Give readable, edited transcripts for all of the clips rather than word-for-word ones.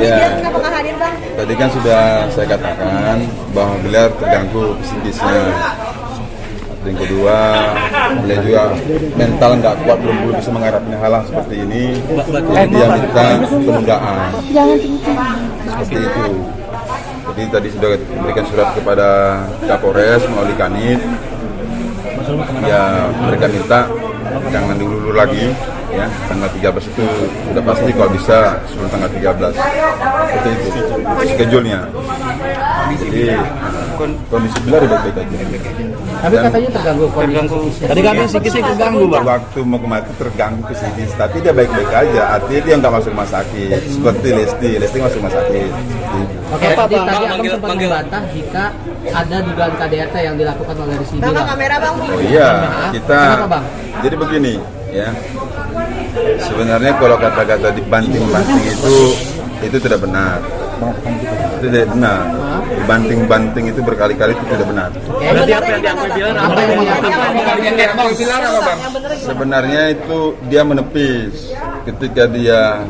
Bilar kenapa nggak hadir Bang? Tadi kan sudah saya katakan bahwa Bilar terganggu psikisnya. Yang kedua, beliau juga mental nggak kuat, belum bisa menghadapi hal seperti ini. Jadi dia minta penundaan. Seperti itu. Jadi tadi sudah memberikan surat kepada Kapolres melalui Kanit. Ya mereka minta jangan diulur lagi. Ya, tanggal 13 itu sudah pasti kalau bisa sebelum tanggal 13. Seperti itu schedule-nya. Jadi kondisi Bilar baik-baik aja. Tapi katanya terganggu. Tadi kami psikisnya terganggu, Bang. Waktu mau kemati terganggu psikis, tapi dia baik-baik aja. Artinya dia nggak masuk rumah sakit. Seperti Lesti masuk rumah sakit. Oke, Pak, tadi Abang sempat membantah jika ada dugaan KDRT yang dilakukan oleh Rizky Bilar. Bang, kamera Bang. Oh iya, kita. Kenapa, Bang? Jadi begini, ya. Sebenarnya kalau kata-kata dibanting-banting itu tidak benar. Itu tidak benar. Banting-banting itu berkali-kali itu tidak benar. Berarti apa yang diambil Bilar? Apa yang diambil Bilar apa, Bang? Sebenarnya itu dia menepis ketika dia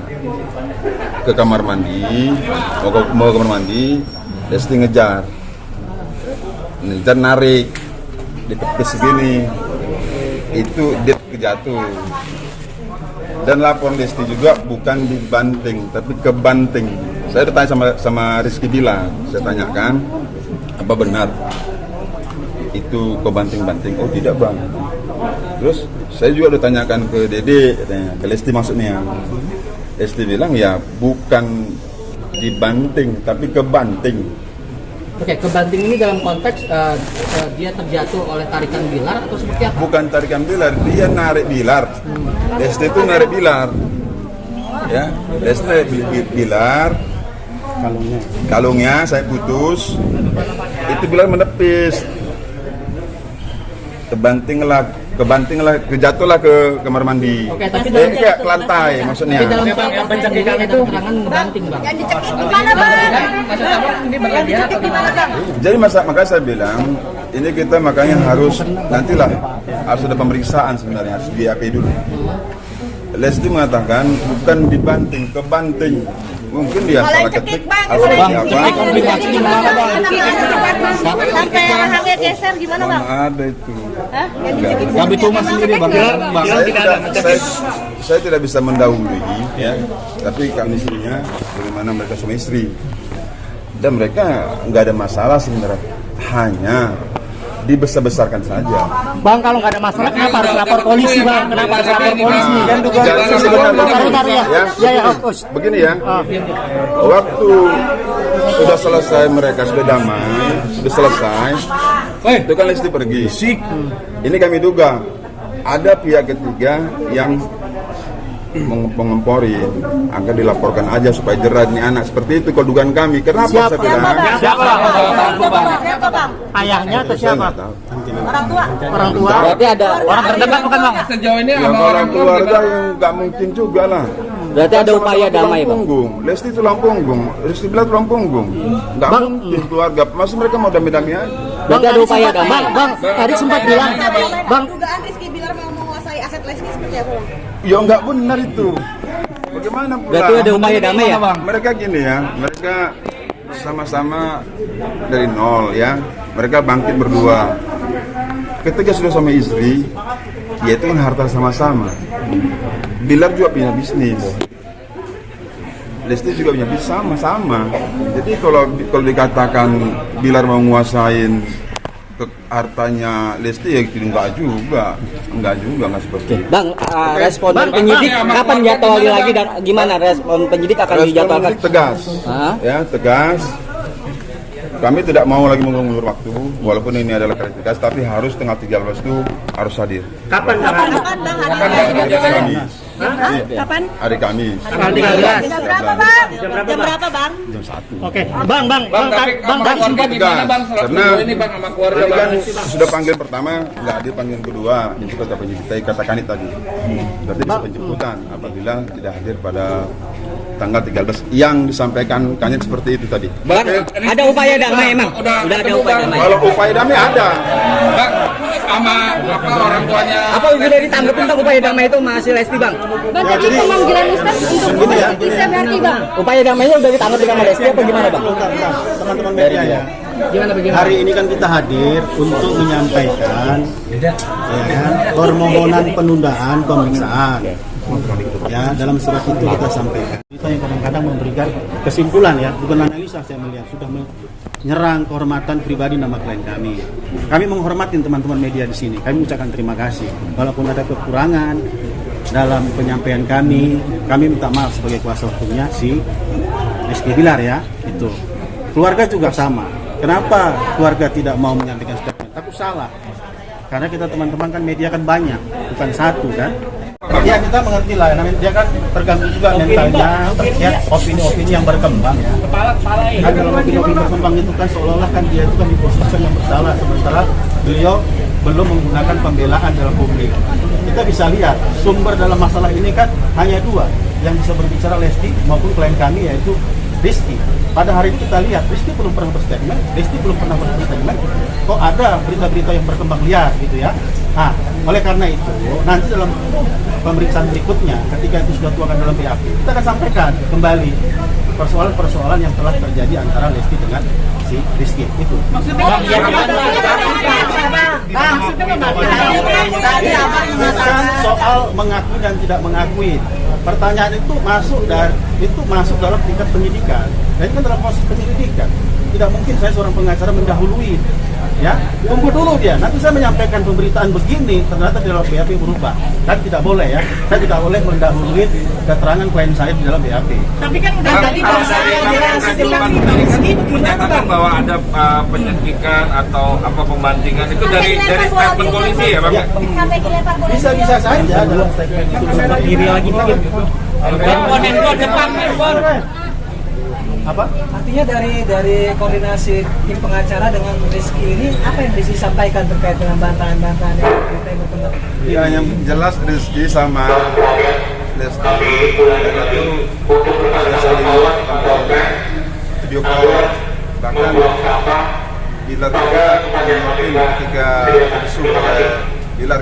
ke kamar mandi, mau ke kamar mandi, Lesti ngejar, narik, ditepis segini, itu dia kejatuh. Dan lapor Lesti juga bukan dibanting, tapi kebanting. Saya ditanya sama Rizky Bilar, saya tanyakan, apa benar itu kebanting-banting? Oh tidak Bang. Terus saya juga ditanyakan ke Dede, ke Lesti maksudnya. Lesti bilang ya bukan dibanting, tapi kebanting. Oke, kebanting ini dalam konteks dia terjatuh oleh tarikan Bilar atau seperti apa? Bukan tarikan Bilar, dia narik Bilar. Lesti itu narik Bilar. Ya, Lesti narik Bilar. Kalungnya saya putus. Itu Bilar menepis. Kebantinglah, kejatuhlah ke kamar mandi. Oke, tapi dalam ke lantai maksudnya. Tapi dalam pencegahan itu keterangan ngebanting, Bang. Yang dicekik gimana Bang? Yang dicekik gimana Bang? Jadi makanya saya bilang ini kita makanya harus nantilah harus ada pemeriksaan sebenarnya, harus di AP dulu. Lesti mengatakan bukan dibanting, kebanting. Mungkin dia salah ketik atau apa? Komplikasi gimana, Bang? Sampai rahangnya geser gimana Bang? Ada itu. Hah? Yang dicekik Kami cuma sendiri, Bang. Saya tidak bisa mendahului, ya. Tapi kondisinya bagaimana mereka suami istri. Dan mereka nggak ada masalah sebenarnya. Hanya dibesar-besarkan saja. Bang, kalau nggak ada masalah, kenapa harus lapor polisi, Bang? Kenapa harus lapor polisi? Dan sebenarnya begini ya. Waktu sudah selesai mereka sudah damai, sudah selesai. Itu kan Lesti pergi. Ini kami duga ada pihak ketiga yang mengempori agar dilaporkan aja supaya jerat nih anak, seperti itu kalau dugaan kami. Kenapa saya bilang? Siapa Bang? Ayahnya atau siapa? Orang tua. Orang tua. Berarti ada orang terdekat bukan, Bang? Sejauh ini Ya, orang keluarga yang nggak mungkin juga lah. Berarti ada upaya damai, Bang. Lesti tulang punggung, Rizky Bilar tulang punggung. Nggak mungkin keluarga. Maksud mereka mau damai-damai aja. Berarti ada upaya damai. Bang, tadi sempat bilang, Bang. Dugaan Rizky Bilar mau menguasai aset Lesti seperti apa Bang? Ya nggak benar itu. Bagaimana pula? Berarti ada upaya damai ya, Bang? Mereka gini ya, mereka sama-sama dari nol ya. Mereka bangkit berdua. Ketika sudah sama istri, ya itu kan harta sama-sama. Bilar juga punya bisnis. Lesti juga punya bisnis sama-sama. Jadi kalau dikatakan Bilar mau menguasain hartanya Lesti ya enggak juga nggak seperti itu. Bang, respon penyidik kapan jadwalnya lagi dan gimana respon penyidik akan dijadwalkan? Tegas, ya tegas. Kami tidak mau lagi mengulur waktu, walaupun ini adalah klarifikasi, tapi harus tanggal 13 itu harus hadir. Kapan Bang? Hari Kamis. Kapan? Hari Kamis. Tanggal 13. Jam berapa Bang? Jam berapa Bang? Jam 1. Oke, Bang, keluarga gimana Bang? Karena Ini Bang sama keluarga tadi kan Bang. sudah panggil pertama, nggak hadir panggilan kedua, itu kata penyidik katakan itu tadi. Berarti bisa penjemputan apabila tidak hadir pada tanggal 13 yang disampaikan Kanit seperti itu tadi. Bang, ada upaya damai emang? Udah ada upaya damai. Kalau upaya damai ada. Bang, sama apa orang tuanya. Apa sudah ditanggapi tentang upaya damai itu masih Lesti bang? Bang, tadi pemanggilan Ustaz untuk bisa berarti bang. Upaya damainya udah ditanggapi sama Lesti apa gimana bang? Teman-teman media ya. Gimana? Hari ini kan kita hadir untuk menyampaikan ya, permohonan penundaan pemeriksaan. Ya, dalam surat itu kita sampaikan. Kita yang kadang-kadang memberikan kesimpulan ya, bukan analisa saya melihat sudah menyerang kehormatan pribadi nama klien kami. Kami menghormati teman-teman media di sini. Kami ucapkan terima kasih. Walaupun ada kekurangan dalam penyampaian kami minta maaf sebagai kuasa hukumnya si Rizky Bilar ya. Itu. Keluarga juga sama. Kenapa keluarga tidak mau menyampaikan statement? Takut salah. Karena kita teman-teman kan media kan banyak, bukan satu kan. Ya kita mengerti lah, namanya dia kan terganggu juga mentalnya terkait opini-opini yang berkembang ya. Kan dalam opini-opini berkembang itu kan seolah-olah kan dia itu kan di posisi yang bersalah, sementara beliau belum menggunakan pembelaan dalam publik. Kita bisa lihat sumber dalam masalah ini kan hanya dua, yang bisa berbicara Lesti maupun klien kami yaitu Rizky. Pada hari ini kita lihat Rizky belum pernah berstatement, Lesti belum pernah berstatement. Kok ada berita-berita yang berkembang liar gitu ya. Nah, oleh karena itu nanti dalam pemeriksaan berikutnya ketika itu sudah tuakan dalam BAP, kita akan sampaikan kembali persoalan-persoalan yang telah terjadi antara Lesti dengan si Rizky itu. Bukan soal mengakui dan tidak mengakui. Pertanyaan itu masuk dalam tingkat penyidikan. Dan itu kan dalam proses penyelidikan. Tidak mungkin saya seorang pengacara mendahului. Ya, tunggu dulu dia. Nanti saya menyampaikan pemberitaan begini, ternyata di dalam BAP berubah. Kan tidak boleh ya. Saya tidak boleh mendahului keterangan klien saya di dalam BAP. Tapi kan udah tadi Menyatakan bahwa ada penyelidikan atau apa pembandingan itu dari statement polisi ya bang? Bisa saja dalam statement itu. Diri lagi dikit. Handphone depan handphone. Apa? Artinya dari koordinasi tim pengacara dengan Rizky ini apa yang disampaikan terkait dengan bantahan-bantahan yang berkembang? Ya, yang jelas Rizky sama Lesti itu saling video call, bahkan Bilar juga menyoroti ketika isu oleh Bilar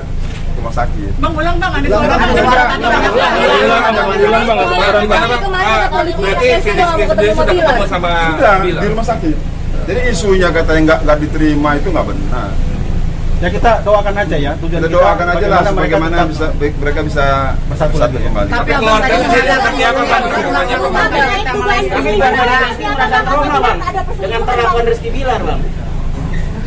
rumah sakit. Bang, ulang bang, ada suara Berarti si Rizky sendiri sudah ketemu sama Sudah, di rumah sakit. Jadi isunya katanya nggak diterima itu nggak benar. Ya kita doakan aja ya. Tujuan Kita doakan aja lah bagaimana tetap mereka bisa bersatu lagi kembali. tapi keluarga sendiri seperti apa bang? Hubungannya Dengan perlakuan Rizky Bilar bang.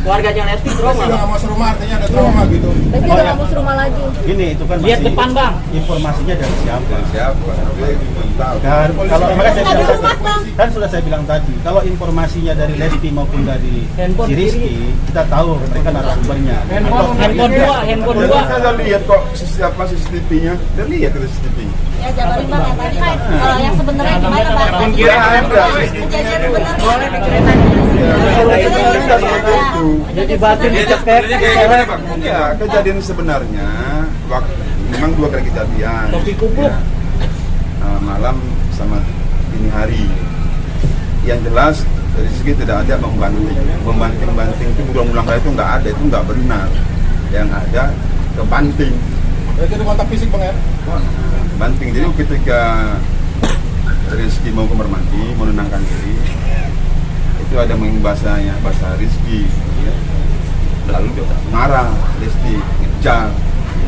Keluarganya Lesti trauma. Nggak mau serumah artinya ada trauma gitu. Berarti udah nggak mau serumah lagi. Gini itu kan Lihat masih depan bang. informasinya dari siapa? Siapa? Dia belum tahu. Dan kalau makanya saya bilang tadi, kan sudah saya bilang tadi, kalau informasinya dari Lesti maupun dari si Rizky, kita tahu mereka narasumbernya. Handphone Jadi dua. saya lihat kok siapa CCTV-nya. Dia lihat itu CCTV. Ya jabarin bang yang tadi. Kalau yang sebenarnya gimana bang? Kira ada. Kejadian sebenarnya. Jadi batin Sebenarnya kayak gimana bang? Ya, kejadian sebenarnya memang dua kali kejadian. Ya. Malam sama dini hari. Yang jelas dari segi tidak ada membanting itu berulang-ulang kali itu nggak ada, itu nggak benar. Yang ada kebanting. Berarti ada kontak fisik bang ya? Banting. Jadi ketika Rizky mau kamar mandi, menenangkan diri, itu ada bahasa Rizky, ya. Lalu dia marah, Rizky ngejar,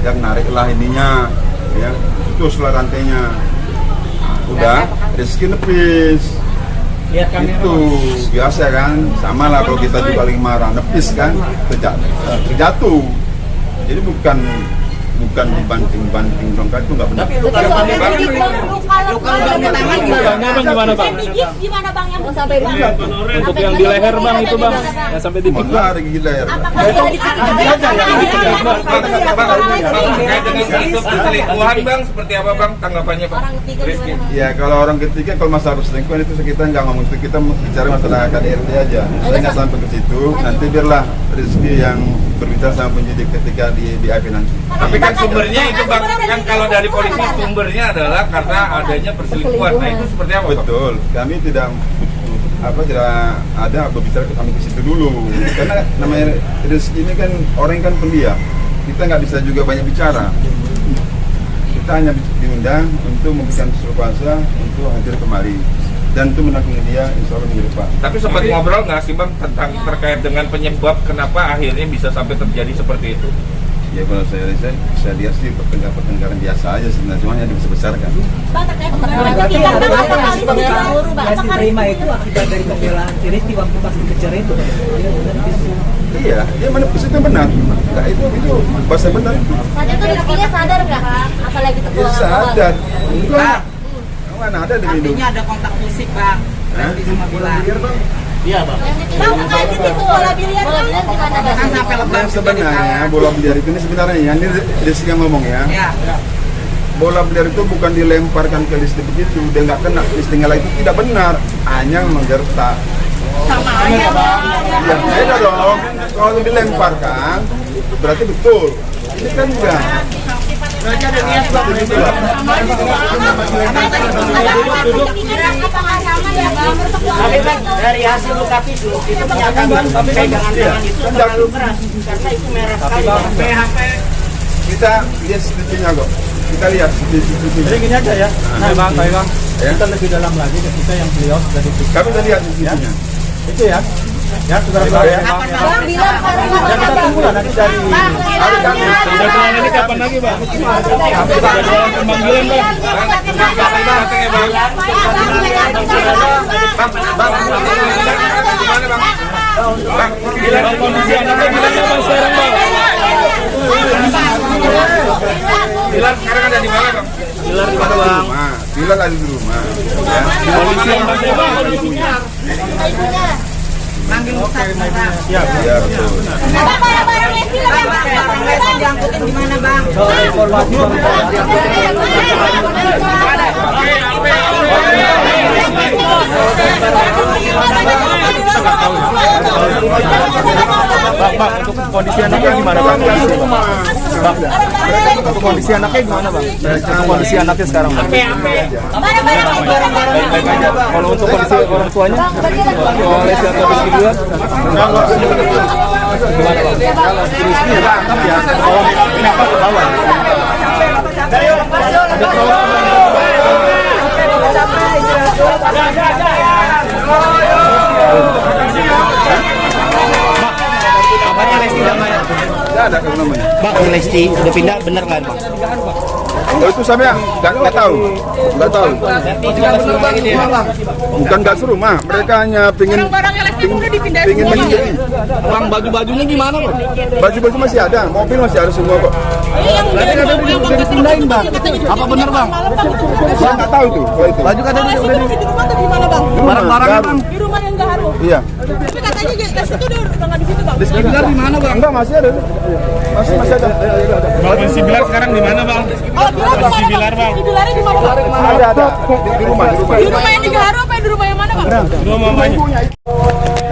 yang nariklah ininya, ya, putuslah rantainya. Nah, udah, Rizky nepis. Lihat kamera. Itu biasa kan, sama lah kalau kita juga lagi marah, nepis kan, terjatuh. Jadi bukan dibanting dong, kan itu nggak benar. Luka gimana bang? Gimana bang yang sampai Untuk yang di leher bang itu bang, yang sampai di Benar gigi leher. Terkait dengan kasus perselingkuhan bang, seperti apa bang tanggapannya bang? Rizky. Ya kalau orang ketiga, kalau masalah perselingkuhan itu kita nggak ngomong itu, kita bicara masalah KDRT aja. Saya nggak sampai ke situ. Nanti biarlah Rizky yang berbicara sama penyidik ketika di BAP nanti. Tapi kan sumbernya itu bang, kan kalau dari polisi sumbernya adalah karena adanya perselingkuhan. Nah itu seperti apa bang? Betul. Kami tidak tidak ada berbicara kami ke situ dulu, karena namanya Rizky ini kan orang yang kan pendiam, kita nggak bisa juga banyak bicara. Kita hanya diundang untuk memberikan surat kuasa untuk hadir kemari dan untuk mendampingi dia insya Allah minggu depan. Tapi sempat ngobrol nggak sih Bang tentang terkait dengan penyebab kenapa akhirnya bisa sampai terjadi seperti itu? Ya kalau saya lihat sih pertengkaran biasa aja sebenarnya, cuma yang dibesar-besarkan. Bang, terkait Berarti dengan ada apa kali yang dicemburu, Bang? Lesti terima itu akibat dari pembelaan si Rizky waktu pas dikejar itu. Iya, dia mana itu benar. Nah, itu bahasa benar itu. Saat itu Rizky-nya sadar nggak, Kang? Apalagi Dia terpulang sadar. Enggak. Mana ada di minum. Artinya ada kontak fisik, Bang. Lesti sama Bilar. Iya, Bang. Bang, terkait itu bola biliar di mana, Bang? Kan sampai lepas Yang sebenarnya bola biliar itu ini sebenarnya ya, ini Rizky yang ngomong ya. Ya. Bola biliar itu bukan dilemparkan ke Rizky begitu, dia nggak kena. Rizky itu tidak benar, hanya menggertak. Sama aja, Bang. Ya beda dong. Kalau dilemparkan berarti betul. Ini kan enggak. Raja ada niat, Bang. Tapi Bang, dari hasil luka visum itu menyatakan pegangan tangan itu terlalu keras karena itu merah sekali. PHP Kita lihat CCTV-nya kok. Kita lihat CCTV-nya. Jadi gini aja ya. Nah, Bang, Bang. Ya. Kita lebih dalam lagi ketika yang beliau sudah diperiksa. Kami sudah lihat CCTV-nya. Itu ya. Ya, saudara-saudara ya. Bang, bilang Ya, kita tunggu lah nanti dari Hari Kamis. ini kapan lagi, Bang? pemanggilan, Bang, kondisi anaknya gimana Bang sekarang Bang? Bilar sekarang ada di mana Bang? Bilar di mana Bang? Bilar ada di rumah. Ya. Kondisi anaknya Bang? manggil Ustaz, Bang. Ya, betul. Bang, barang-barang Lesti lah, Bang. Barang Lesti diangkutin gimana, Bang? Bang, untuk kondisi anaknya gimana, Bang? Bang, untuk kondisi anaknya gimana, Bang? Untuk kondisi anaknya sekarang, Bang? Baik-baik aja. Kalau untuk kondisi orang tuanya, oleh siapa Rizky juga? Gimana, Bang? Rizky ditangkap ya, kenapa ke bawah? Ada trauma, kabarnya Lesti udah nggak ya? Tidak ada yang namanya. Bang, Lesti udah pindah bener kan, Bang? Oh itu saya nggak tahu. Bukan nggak suruh mah, mereka hanya pingin mencuri. Bang, baju-bajunya gimana, Bang? Baju-baju masih ada, mobil masih ada semua kok. Udah dipindahin, Bang. Apa benar, Bang? Saya nggak tahu tuh. Kalau itu. Baju katanya udah Di rumah tuh gimana, Bang? barang-barangnya, Bang. Di rumah yang Gaharu. Iya. Tapi katanya Lesti itu udah nggak di situ, Bang. Di sekitar di mana, Bang? Enggak masih ada. Masih ada. Kondisi Bilar sekarang di mana, Bang? Oh, Bilar, Bang. Di Bilarnya di mana, Bang? Ada. Di rumah. Di rumah yang di Gaharu apa di rumah yang mana, Bang?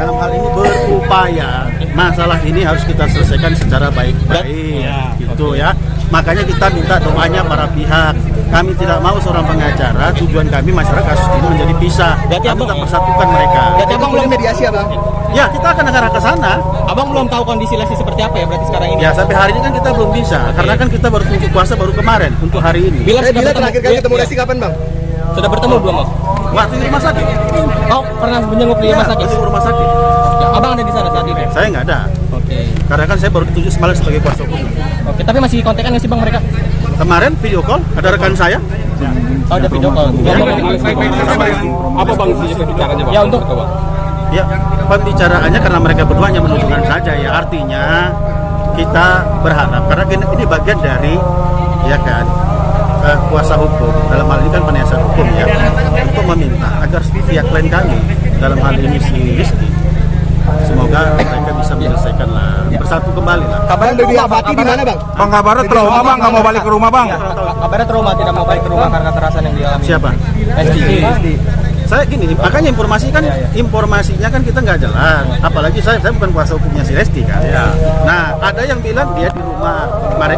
Dalam hal ini berupaya masalah ini harus kita selesaikan secara baik-baik gitu ya. Makanya kita minta doanya para pihak. Kami tidak mau seorang pengacara, tujuan kami masyarakat kasus ini menjadi pisah. Berarti Kami Abang- tak persatukan mereka. Berarti Abang belum mediasi ya, Bang? Ya, kita akan arah ke sana. Abang belum tahu kondisi Lesti seperti apa ya berarti sekarang ini? Ya, sampai hari ini kan kita belum bisa. Karena kan kita baru tunjuk kuasa baru kemarin untuk hari ini. Bilar terakhir kali ketemu Lesti kapan, Bang? Sudah bertemu belum, Bang? Waktu di rumah sakit. Oh, pernah menjenguk di rumah sakit? Di rumah sakit. Ya, Abang ada di sana saat ini? Saya nggak ada. Oke. Karena kan saya baru ditunjuk semalam sebagai kuasa hukum. Oke, tapi masih kontekan nggak sih, Bang, mereka? Kemarin video call ada rekan saya. Oh, ada video call. Apa Bang sih bicaranya Bang? Ya, untuk Ya, pembicaraannya karena mereka berdua hanya menunjukkan saja ya, artinya kita berharap karena ini bagian dari ya kan kuasa hukum, dalam hal ini kan penasihat hukum ya, untuk meminta agar pihak klien kami dalam hal ini si Rizky semoga mereka bisa menyelesaikan lah, bersatu kembali lah. kabarnya udah diabati di mana, Bang? Bang kabarnya trauma Bang, nggak mau balik ke rumah Bang. Kabarnya trauma tidak mau balik ke rumah karena kekerasan yang dialami. Siapa? Lesti. Saya gini, makanya informasinya kan kita nggak jelas. Apalagi saya bukan kuasa hukumnya si Lesti kan. Nah, ada yang bilang dia di rumah,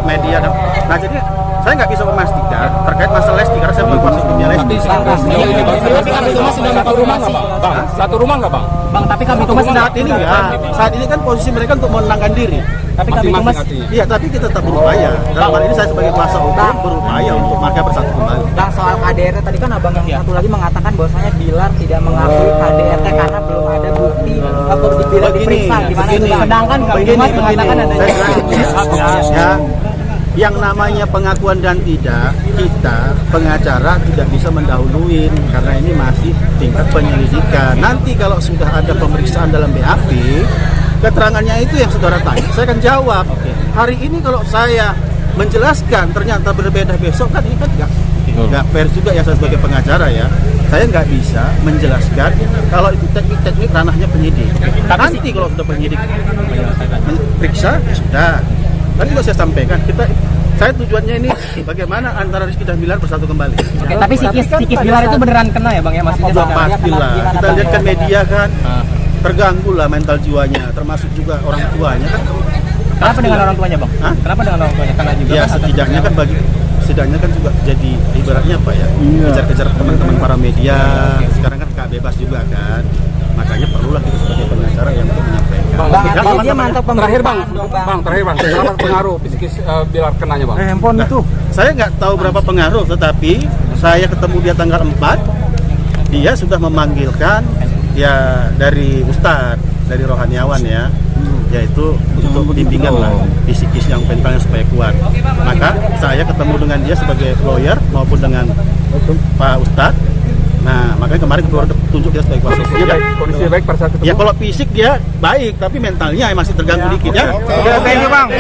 media. Nah, jadi saya nggak bisa memastikan terkait masalah Lesti karena saya bukan kuasa hukumnya Lesti. Sejauh ini Bang, Tapi kami Tumas sudah mengkonfirmasi. Bang, satu rumah nggak Bang? Bang, tapi kami Tumas sudah Saat ini enggak. Saat ini kan posisi mereka untuk menenangkan diri. Tapi kami Tumas Masing-masing artinya. Iya, tapi kita tetap berupaya. Dalam hal ini saya sebagai kuasa hukum berupaya untuk mereka bersatu kembali. Bang, soal KDRT tadi kan abang yang satu lagi mengatakan bahwasanya Bilar tidak mengakui KDRT karena belum ada bukti atau Bilar diperiksa. Gimana itu Bang? Sedangkan kami Tumas mengatakan adanya. Ya, yang namanya pengakuan dan tidak, kita pengacara tidak bisa mendahului karena ini masih tingkat penyelidikan. Nanti kalau sudah ada pemeriksaan dalam BAP, keterangannya itu yang saudara tanya, saya akan jawab. Hari ini kalau saya menjelaskan ternyata berbeda besok, kan ini kan nggak fair juga ya saya sebagai pengacara ya. Saya nggak bisa menjelaskan kalau itu teknik-teknik ranahnya penyidik. Nanti kalau sudah penyidik periksa, ya sudah. Tadi juga saya sampaikan, saya tujuannya ini bagaimana antara Rizky dan Bilar bersatu kembali. Oke, tapi psikis Bilar itu beneran kena ya Bang ya, maksudnya Pastilah. Kita lihat kan media kan terganggu lah mental jiwanya, termasuk juga orang tuanya kan. Kenapa dengan orang tuanya Bang? Hah? Kenapa dengan orang tuanya? Karena juga Ya setidaknya kan juga jadi ibaratnya apa ya, kejar-kejar teman-teman para media. Sekarang kan gak bebas juga kan, makanya perlulah kita sebagai pengacara yang untuk menyampaikan. Dia mantap Terakhir Bang, berapa pengaruh psikis Bilar kenanya Bang? Handphone itu saya nggak tahu berapa pengaruh, tetapi saya ketemu dia tanggal 4, dia sudah memanggilkan ya dari Ustadz, dari rohaniawan ya, yaitu untuk bimbingan lah psikis yang mentalnya supaya kuat. Maka saya ketemu dengan dia sebagai lawyer maupun dengan Pak Ustadz. Nah, makanya kemarin keluar tunjuk dia sebagai kuasa hukum. Kondisi baik pada saat ketemu. Ya kalau fisik dia baik, tapi mentalnya masih terganggu dikit ya. Thank you Bang.